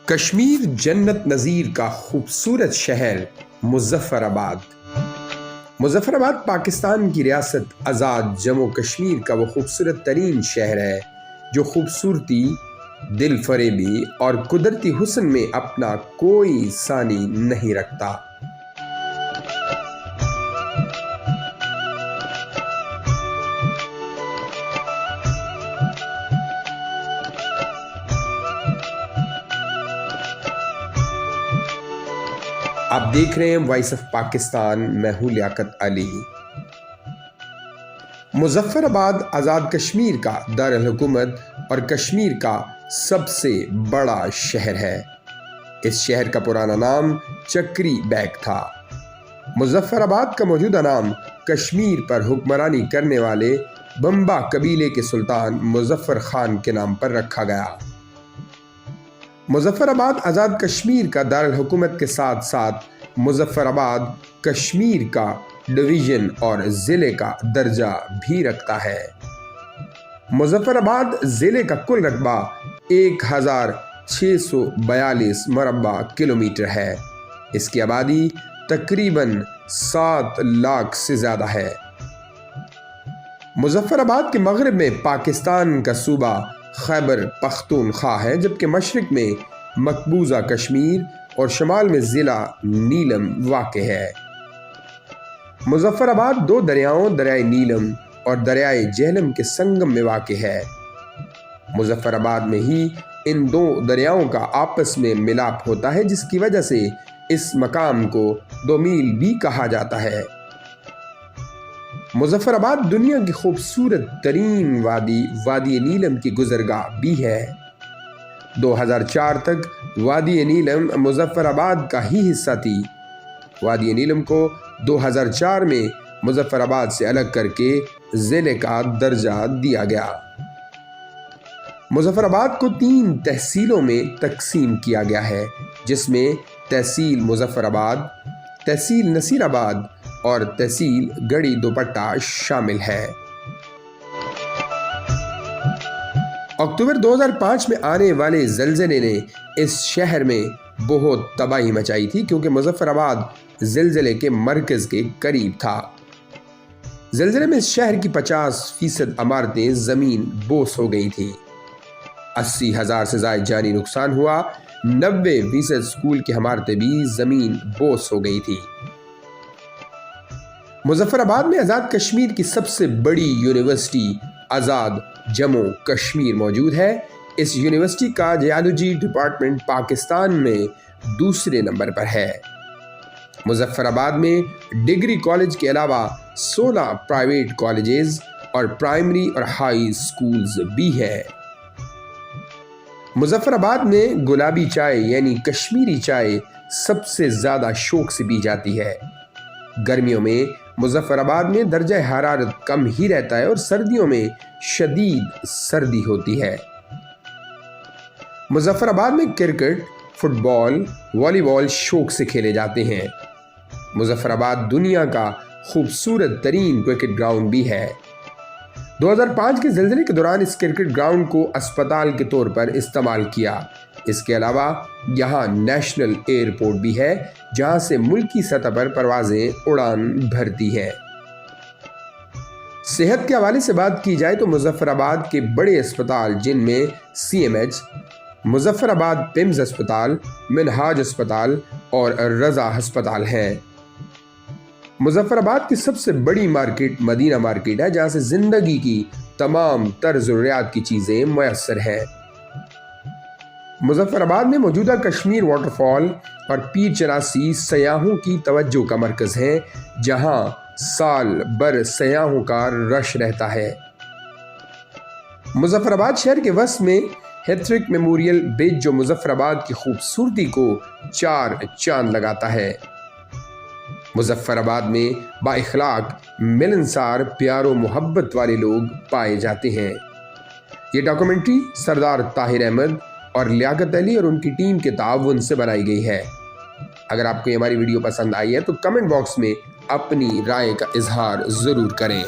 کشمیر جنت نظیر کا خوبصورت شہر مظفرآباد۔ مظفرآباد پاکستان کی ریاست آزاد جموں کشمیر کا وہ خوبصورت ترین شہر ہے جو خوبصورتی، دل فریبی اور قدرتی حسن میں اپنا کوئی ثانی نہیں رکھتا۔ آپ دیکھ رہے ہیں وائس آف پاکستان، میں ہوں لیاقت علی۔ مظفرآباد آزاد کشمیر کا دارالحکومت اور کشمیر کا سب سے بڑا شہر ہے۔ اس شہر کا پرانا نام چکری بیگ تھا۔ مظفرآباد کا موجودہ نام کشمیر پر حکمرانی کرنے والے بمبا قبیلے کے سلطان مظفر خان کے نام پر رکھا گیا۔ مظفرآباد آزاد کشمیر کا دارالحکومت کے ساتھ ساتھ مظفرآباد کشمیر کا ڈویژن اور ضلع کا درجہ بھی رکھتا ہے۔ مظفرآباد ضلع کا کل رقبہ 1642 مربع کلومیٹر ہے۔ اس کی آبادی تقریباً 7 لاکھ سے زیادہ ہے۔ مظفرآباد کے مغرب میں پاکستان کا صوبہ خیبر پختونخوا ہے، جبکہ مشرق میں مقبوضہ کشمیر اور شمال میں ضلع نیلم واقع ہے۔ مظفرآباد 2 دریاؤں دریائے نیلم اور دریائے جہلم کے سنگم میں واقع ہے۔ مظفرآباد میں ہی ان 2 دریاؤں کا آپس میں ملاپ ہوتا ہے، جس کی وجہ سے اس مقام کو 2 میل بھی کہا جاتا ہے۔ مظفرآباد دنیا کی خوبصورت ترین وادی نیلم کی گزرگاہ بھی ہے۔ 2004 تک وادی نیلم مظفرآباد کا ہی حصہ تھی۔ وادی نیلم کو 2004 میں مظفرآباد سے الگ کر کے ضلع کا درجہ دیا گیا۔ مظفرآباد کو 3 تحصیلوں میں تقسیم کیا گیا ہے، جس میں تحصیل مظفرآباد، تحصیل نصیر آباد اور تحصیل گڑھی دوپٹہ شامل ہے۔ اکتوبر 2005 میں آنے والے زلزلے نے اس شہر میں بہت تباہی مچائی تھی، کیونکہ مظفرآباد زلزلے کے مرکز کے قریب تھا۔ زلزلے میں اس شہر کی 50% عمارتیں زمین بوس ہو گئی تھیں۔ 80,000 سے زائد جانی نقصان ہوا۔ 90% اسکول کی عمارتیں بھی زمین بوس ہو گئی تھی۔ مظفرآباد میں آزاد کشمیر کی سب سے بڑی یونیورسٹی آزاد جموں کشمیر موجود ہے۔ اس یونیورسٹی کا جیالوجی ڈپارٹمنٹ پاکستان میں 2 نمبر پر ہے۔ مظفرآباد میں ڈگری کالج کے علاوہ 16 پرائیویٹ کالجز اور پرائمری اور ہائی سکولز بھی ہے۔ مظفرآباد میں گلابی چائے یعنی کشمیری چائے سب سے زیادہ شوق سے پی جاتی ہے۔ گرمیوں میں مظفرآباد میں درجہ حرارت کم ہی رہتا ہے اور سردیوں میں شدید سردی ہوتی ہے۔ مظفرآباد میں کرکٹ، فٹ بال، والی بال شوق سے کھیلے جاتے ہیں۔ مظفرآباد دنیا کا خوبصورت ترین کرکٹ گراؤنڈ بھی ہے۔ 2005 کے زلزلے کے دوران اس کرکٹ گراؤنڈ کو اسپتال کے طور پر استعمال کیا۔ اس کے علاوہ یہاں نیشنل ایئرپورٹ بھی ہے، جہاں سے ملکی سطح پر پروازیں اڑان بھرتی ہیں۔ صحت کے حوالے سے بات کی جائے تو مظفرآباد کے بڑے اسپتال، جن میں CMH، مظفرآباد پمز اسپتال، منہاج اسپتال اور رضا ہسپتال ہیں۔ مظفرآباد کی سب سے بڑی مارکیٹ مدینہ مارکیٹ ہے، جہاں سے زندگی کی تمام تر ضروریات کی چیزیں میسر ہیں۔ مظفرآباد میں موجودہ کشمیر واٹر فال اور پیر چراسی سیاحوں کی توجہ کا مرکز ہیں، جہاں سال بھر سیاحوں کا رش رہتا ہے۔ مظفرآباد شہر کے وسط میں ہیترک میموریل برج، جو مظفرآباد کی خوبصورتی کو 4 چاند لگاتا ہے۔ مظفرآباد میں با اخلاق، ملنسار، پیار و محبت والے لوگ پائے جاتے ہیں۔ یہ ڈاکومنٹری سردار طاہر احمد اور لیاقت علی اور ان کی ٹیم کے تعاون سے بنائی گئی ہے۔ اگر آپ کو یہ ہماری ویڈیو پسند آئی ہے تو کمنٹ باکس میں اپنی رائے کا اظہار ضرور کریں۔